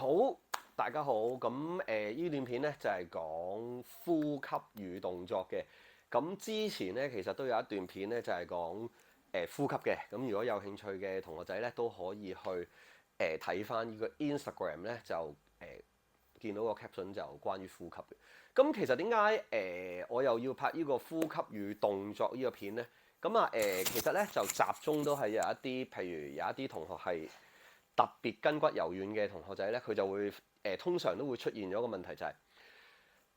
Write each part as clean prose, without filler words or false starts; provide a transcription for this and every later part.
好，大家好。咁呢段片咧就係講呼吸與動作嘅。咁之前咧其實都有一段片咧就係講呼吸嘅。咁如果有興趣嘅同學仔咧都可以去睇翻呢個 Instagram 咧就見到個 caption 就關於呼吸嘅。咁其實點解我又要拍呢個呼吸與動作呢個片咧？其實咧就集中都係有一啲，譬如有一啲同學係特別筋骨柔軟嘅同學仔咧，佢就會通常都會出現咗個問題，就係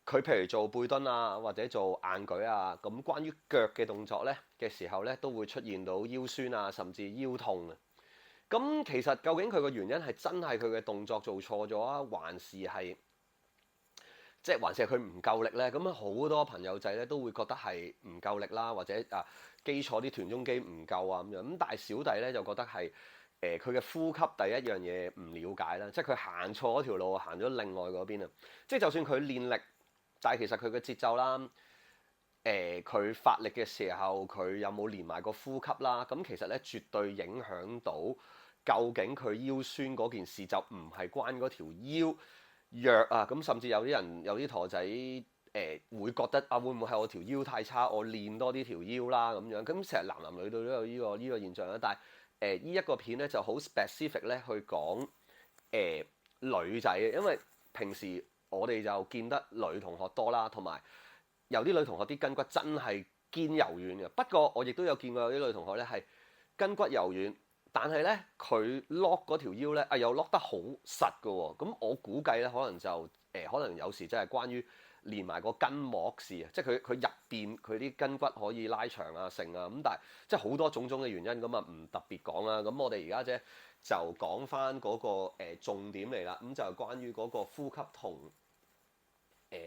佢譬如做背蹲啊，或者做硬舉啊，咁關於腳嘅動作咧嘅時候咧，都會出現到腰酸啊，甚至腰痛啊。咁其實究竟佢個原因係真係佢嘅動作做錯咗啊，還是佢唔夠力咧？咁好多朋友仔咧都會覺得係唔夠力啦，或者基礎啲臀中肌唔夠啊咁樣。咁但係小弟咧就覺得係佢嘅呼吸第一樣嘢唔了解啦，即係佢行錯嗰條路，行咗另外嗰邊啊！即係就算佢練力，但係其實佢嘅節奏啦，佢發力嘅時候，佢有冇連埋個呼吸啦？咁其實咧絕對影響到究竟佢腰酸嗰件事，就唔係關嗰條腰弱啊！咁甚至有啲人有啲陀仔會覺得啊，會唔會係我條腰太差，我練多啲條腰啦咁樣。咁成日男男女女都有呢個現象啦，但係呢一個片咧就好 specific 咧去講女仔嘅，因為平時我哋就見得女同學多啦，同埋有啲女同學啲筋骨真係堅柔軟嘅。不過我亦都有見過有啲女同學咧係筋骨柔軟，但係咧佢 lock 嗰條腰咧又 lock 得好實嘅喎。咁我估計咧可能就可能有時真係關於連埋個筋膜事啊，即係佢入邊佢啲筋骨可以拉長啊成啊咁，但係即係好多種種嘅原因咁啊，唔特別講啦。咁我哋而家啫就講翻嗰個重點嚟啦，咁就係關於嗰個呼吸同呢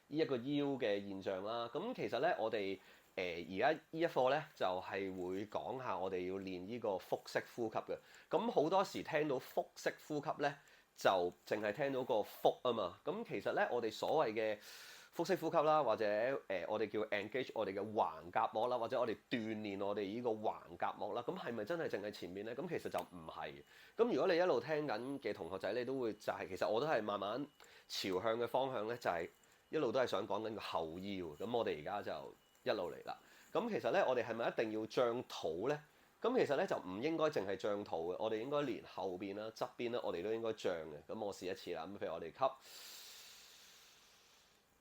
一個腰嘅現象啦。咁其實咧我哋而家呢一課咧就係會講下我哋要練呢個腹式呼吸嘅。咁好多時聽到腹式呼吸咧，就淨係聽到個腹啊嘛。咁其實咧我哋所謂嘅腹式呼吸啦，或者我哋叫 engage 我哋嘅橫膈膜啦，或者我哋鍛鍊我哋呢個橫膈膜啦。咁係咪真係淨係前面咧？咁其實就唔係。咁如果你一路聽緊嘅同學仔，你都會就係其實我都係慢慢朝向嘅方向咧，就係一路都係想講緊個後腰。咁我哋而家就一路嚟啦。咁其實咧，我哋係咪一定要脹肚咧？咁其實咧就唔應該淨係脹肚嘅，我哋應該連後邊啦、側邊啦，我哋都應該脹嘅。咁我試一次啦。咁譬如我哋吸，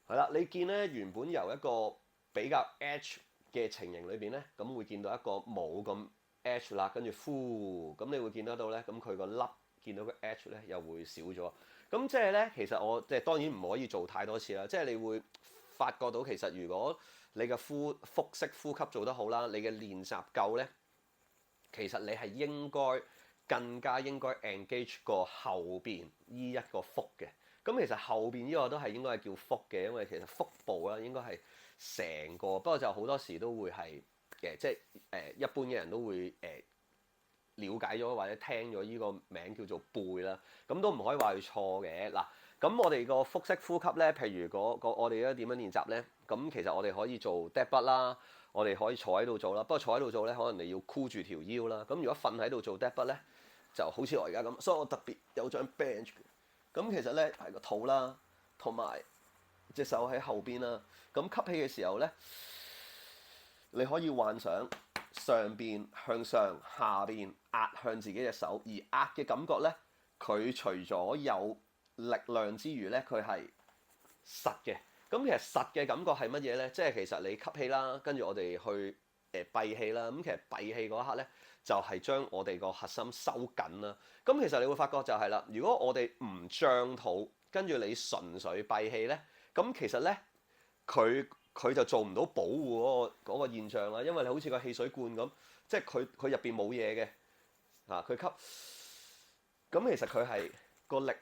係啦，你見咧原本由一個比較 H 嘅情形裏邊咧，咁會見到一個冇咁 H 啦，跟住呼，咁你會見得到咧，咁佢個粒見到個 H 咧又會少咗。咁即係咧，其實我即係當然唔可以做太多次啦。即係你會發覺到其實如果你嘅腹式呼吸做得好啦，你嘅練習夠咧，其實你係更加應該 engage 個後邊呢一個腹嘅。咁其實後邊呢個都係應該係叫腹嘅，因為其實腹部啦應該係成個。不過就好多時都會係即係一般嘅人都會了解咗或者聽咗呢個名叫做背啦。咁都唔可以話佢錯嘅嗱。咁我哋個腹式呼吸咧，譬如我哋而家點樣練習咧？咁其實我哋可以做 dead bug 啦，我哋可以坐喺度做啦。不過坐喺度做咧，可能你要箍住條腰啦。咁如果瞓喺度做 dead bug 咧，就好似我而家咁，所以我特別有張 bench。咁其實咧係個肚啦，同埋隻手喺後邊啦。咁吸氣嘅時候咧，你可以幻想上邊向上，下邊壓向自己隻手，而壓嘅感覺咧，佢除咗有力量之餘咧，佢係實嘅。咁其實實嘅感覺係乜嘢咧？即係其實你吸氣啦，跟住我哋去閉氣啦。咁其實閉氣嗰一刻咧，就係將我哋個核心收緊啦。咁其實你會發覺就係啦，如果我哋唔脹肚，跟住你純粹閉氣咧，咁其實咧佢就做唔到保護嗰個現象啦。因為你好似個汽水罐咁，即係佢入邊冇嘢嘅佢吸。咁其實佢係個力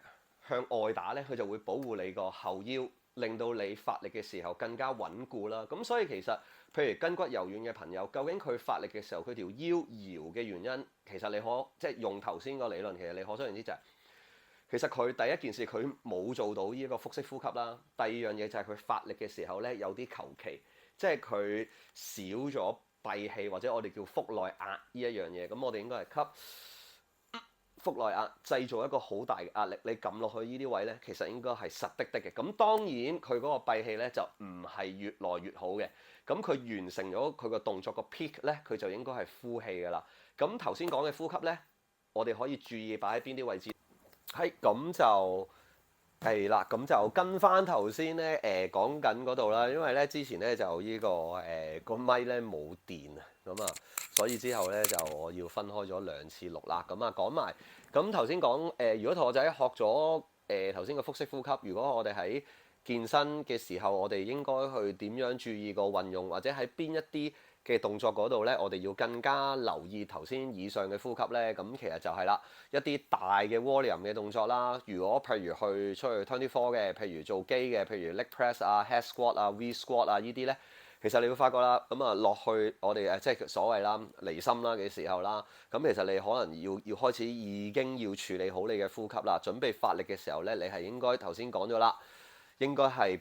向外打咧，佢就會保護你個後腰，令到你發力嘅時候更加穩固啦。咁所以其實譬如筋骨柔軟嘅朋友，究竟佢發力嘅時候佢條腰搖嘅原因，其實你即係用頭先個理論，其實你可想而知就係、其實佢第一件事佢冇做到呢一個腹式呼吸啦。第二樣嘢就係佢發力嘅時候咧有啲求其，即係佢少咗閉氣或者我哋叫腹內壓呢一樣嘢。咁我哋應該係吸。腹內壓製造一個好大嘅壓力，你撳落去呢啲位咧，其實應該係實的的嘅。咁當然佢嗰個閉氣咧就唔係越來越好嘅。咁佢完成咗佢個動作個 peak 咧，佢就應該係呼氣㗎啦。咁頭先講嘅呼吸咧，我哋可以注意擺喺邊啲位置？係咁就係啦，咁就跟翻頭先咧講緊嗰度啦，因為咧之前咧就呢、個咪咧冇電啊，咁啊，所以之後咧就我要分開咗2次錄啦，咁啊講埋，咁頭先講如果同學仔學咗頭先個腹式呼吸，如果我哋喺健身嘅時候，我哋應該去點樣注意個運用，或者喺邊一啲嘅動作嗰度咧，我哋要更加留意頭先以上嘅呼吸咧。咁其實就係啦，一啲大嘅 volume 嘅動作啦。如果譬如去出去 24嘅，譬如做機嘅，譬如 leg press 啊、head squat 啊、V squat 啊呢啲咧，其實你會發覺啦，咁啊落去我哋即係所謂啦離心啦嘅時候啦，咁其實你可能要開始已經要處理好你嘅呼吸啦，準備發力嘅時候咧，你係應該頭先講咗啦。應該係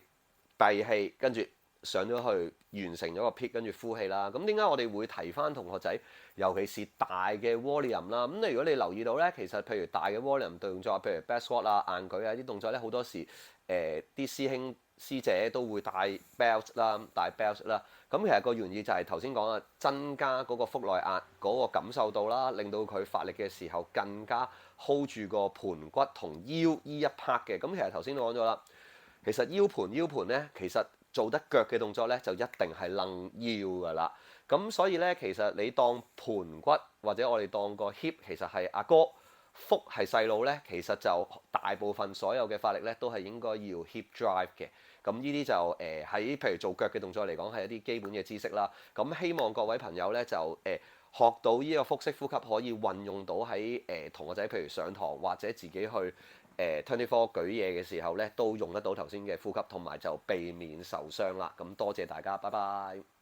閉氣，跟住上咗去完成咗個 peak，跟住呼氣啦。咁點解我哋會提翻同學仔，尤其是大嘅 volume 啦？咁你如果你留意到咧，其實譬如大嘅 volume 動作，譬如 back squat 啊、硬舉啊啲動作咧，好多時啲師兄師姐都會帶 belt 啦、帶 belt 啦。咁其實個原意就係頭先講啦，增加嗰個腹內壓嗰個感受度啦，令到佢發力嘅時候更加 hold 住個盤骨同腰依一 part 嘅。咁其實頭先都講咗啦。其實腰盤咧，其實做得腳嘅動作咧，就一定係掕腰㗎啦。咁所以咧，其實你當盤骨或者我哋當個 hip 其實係阿哥，腹係細佬咧，其實就大部分所有嘅發力咧，都係應該要 hip drive 嘅。咁呢啲就喺譬如做腳嘅動作嚟講係一啲基本嘅知識啦。咁希望各位朋友咧就學到呢個腹式呼吸可以運用到喺同學仔譬如上堂或者自己去24舉嘢嘅時候咧，都用得到頭先嘅呼吸，同埋就避免受傷啦。咁多謝大家，拜拜。